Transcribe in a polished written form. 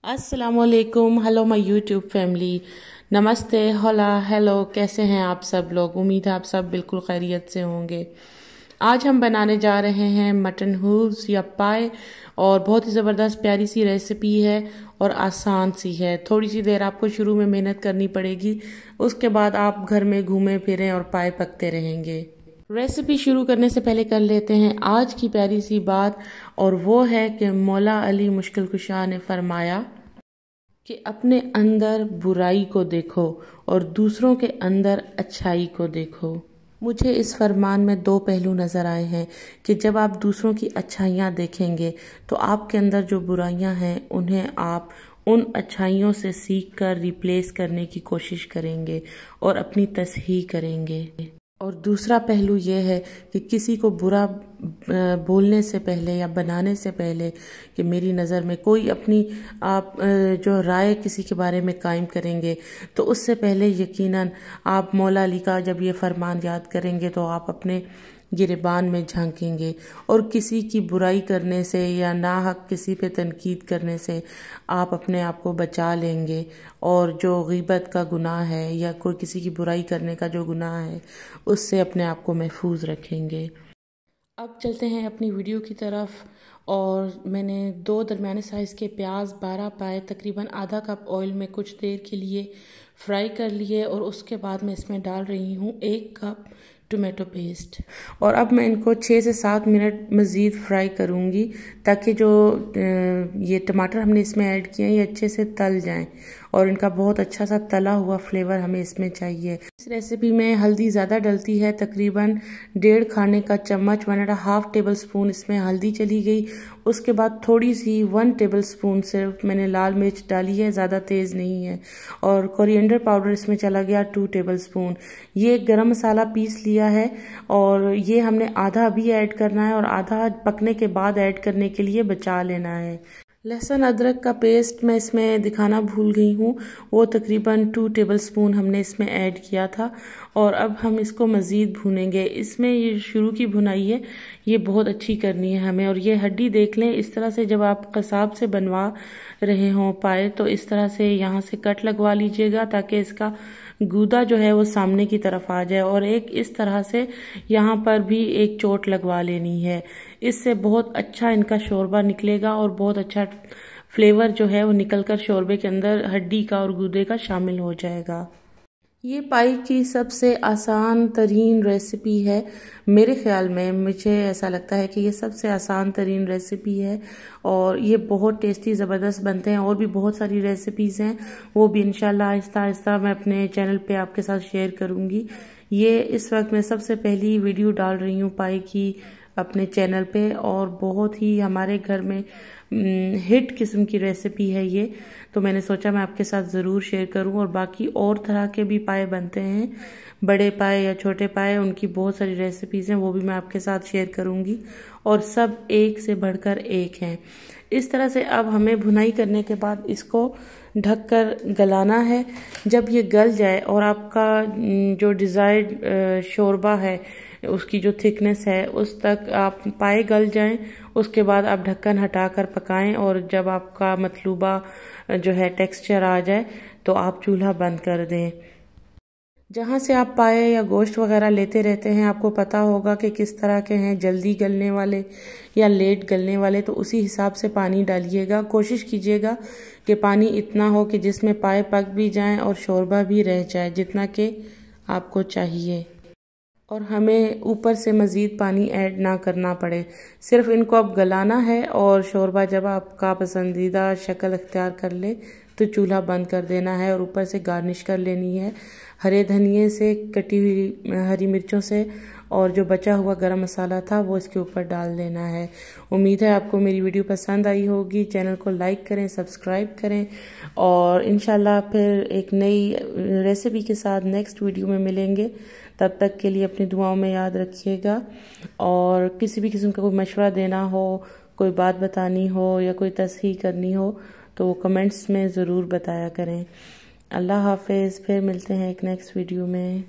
अस्सलामुअलैकुम। Hello my YouTube family. नमस्ते, होला, हेलो, कैसे हैं आप सब लोग। उम्मीद है आप सब बिल्कुल खैरियत से होंगे। आज हम बनाने जा रहे हैं मटन हूव्स या पाए, और बहुत ही ज़बरदस्त प्यारी सी रेसिपी है और आसान सी है। थोड़ी सी देर आपको शुरू में मेहनत करनी पड़ेगी, उसके बाद आप घर में घूमें फिरें और पाए पकते रहेंगे। रेसिपी शुरू करने से पहले कर लेते हैं आज की प्यारी सी बात, और वो है कि मौला अली मुश्किल कुशा ने फरमाया कि अपने अंदर बुराई को देखो और दूसरों के अंदर अच्छाई को देखो। मुझे इस फरमान में दो पहलू नज़र आए हैं कि जब आप दूसरों की अच्छाइयाँ देखेंगे तो आपके अंदर जो बुराइयाँ हैं उन्हें आप उन अच्छाइयों से सीख कर रिप्लेस करने की कोशिश करेंगे और अपनी तस्हीह करेंगे। और दूसरा पहलू ये है कि किसी को बुरा बोलने से पहले या बनाने से पहले कि मेरी नज़र में कोई अपनी आप जो राय किसी के बारे में कायम करेंगे तो उससे पहले यकीनन आप मौला अली का जब ये फरमान याद करेंगे तो आप अपने गिरेबान में झांकेंगे और किसी की बुराई करने से या नाहक किसी पे तनकीद करने से आप अपने आप को बचा लेंगे। और जो गीबत का गुनाह है या कोई किसी की बुराई करने का जो गुनाह है उससे अपने आप को महफूज रखेंगे। अब चलते हैं अपनी वीडियो की तरफ। और मैंने 2 दरमियाने साइज़ के प्याज 12 पाए तकरीबन आधा कप ऑयल में कुछ देर के लिए फ्राई कर लिए, और उसके बाद मैं इसमें डाल रही हूँ 1 कप टोमेटो पेस्ट। और अब मैं इनको 6 से 7 मिनट मज़ीद फ्राई करूँगी ताकि जो ये टमाटर हमने इसमें ऐड किए हैं ये अच्छे से तल जाएं और इनका बहुत अच्छा सा तला हुआ फ्लेवर हमें इसमें चाहिए। इस रेसिपी में हल्दी ज़्यादा डलती है, तकरीबन 1.5 खाने का चम्मच 1.5 टेबल स्पून इसमें हल्दी चली गई। उसके बाद थोड़ी सी 1 टेबल स्पून सिर्फ मैंने लाल मिर्च डाली है, ज़्यादा तेज़ नहीं है। और कोरिएंडर पाउडर इसमें चला गया 2 टेबल स्पून। ये गरम मसाला पीस लिया है और ये हमने आधा अभी ऐड करना है और आधा पकने के बाद ऐड करने के लिए बचा लेना है। लहसुन अदरक का पेस्ट मैं इसमें दिखाना भूल गई हूँ, वो तकरीबन 2 टेबल स्पून हमने इसमें ऐड किया था। और अब हम इसको मज़ीद भूनेंगे। इसमें ये शुरू की भुनाई है, ये बहुत अच्छी करनी है हमें। और ये हड्डी देख लें, इस तरह से जब आप कसाब से बनवा रहे हों पाए तो इस तरह से यहाँ से कट लगवा लीजिएगा ताकि इसका गूदा जो है वो सामने की तरफ आ जाए। और एक इस तरह से यहाँ पर भी एक चोट लगवा लेनी है। इससे बहुत अच्छा इनका शोरबा निकलेगा और बहुत अच्छा फ्लेवर जो है वो निकलकर शोरबे के अंदर हड्डी का और गूदे का शामिल हो जाएगा। ये पाई की सबसे आसान तरीन रेसिपी है मेरे ख्याल में। मुझे ऐसा लगता है कि ये सबसे आसान तरीन रेसिपी है और ये बहुत टेस्टी ज़बरदस्त बनते हैं। और भी बहुत सारी रेसिपीज़ हैं, वो भी इंशाल्लाह आहिस्ता आहिस्ता मैं अपने चैनल पे आपके साथ शेयर करूँगी। ये इस वक्त मैं सबसे पहली वीडियो डाल रही हूँ पाई की अपने चैनल पे, और बहुत ही हमारे घर में हिट किस्म की रेसिपी है ये, तो मैंने सोचा मैं आपके साथ ज़रूर शेयर करूं। और बाकी और तरह के भी पाए बनते हैं, बड़े पाए या छोटे पाए, उनकी बहुत सारी रेसिपीज़ हैं, वो भी मैं आपके साथ शेयर करूंगी। और सब एक से बढ़कर एक हैं। इस तरह से अब हमें भुनाई करने के बाद इसको ढककर गलाना है। जब ये गल जाए और आपका जो डिज़ायर्ड शोरबा है उसकी जो थिकनेस है उस तक आप पाए गल जाएं, उसके बाद आप ढक्कन हटाकर पकाएं। और जब आपका मतलूबा जो है टेक्सचर आ जाए तो आप चूल्हा बंद कर दें। जहाँ से आप पाए या गोश्त वगैरह लेते रहते हैं आपको पता होगा कि किस तरह के हैं, जल्दी गलने वाले या लेट गलने वाले, तो उसी हिसाब से पानी डालिएगा। कोशिश कीजिएगा कि पानी इतना हो कि जिसमें पाए पक भी जाएं और शोरबा भी रह जाए जितना कि आपको चाहिए। और हमें ऊपर से मज़ीद पानी ऐड ना करना पड़े, सिर्फ इनको अब गलाना है। और शोरबा जब आपका पसंदीदा शक्ल अख्तियार कर ले तो चूल्हा बंद कर देना है और ऊपर से गार्निश कर लेनी है हरे धनिए से, कटी हुई हरी मिर्चों से, और जो बचा हुआ गरम मसाला था वो इसके ऊपर डाल देना है। उम्मीद है आपको मेरी वीडियो पसंद आई होगी। चैनल को लाइक करें, सब्सक्राइब करें, और इंशाल्लाह फिर एक नई रेसिपी के साथ नेक्स्ट वीडियो में मिलेंगे। तब तक के लिए अपनी दुआओं में याद रखिएगा। और किसी भी किस्म का कोई मशवरा देना हो, कोई बात बतानी हो या कोई तस्हीह करनी हो तो वो कमेंट्स में ज़रूर बताया करें। अल्लाह हाफिज़। फिर मिलते हैं एक नेक्स्ट वीडियो में।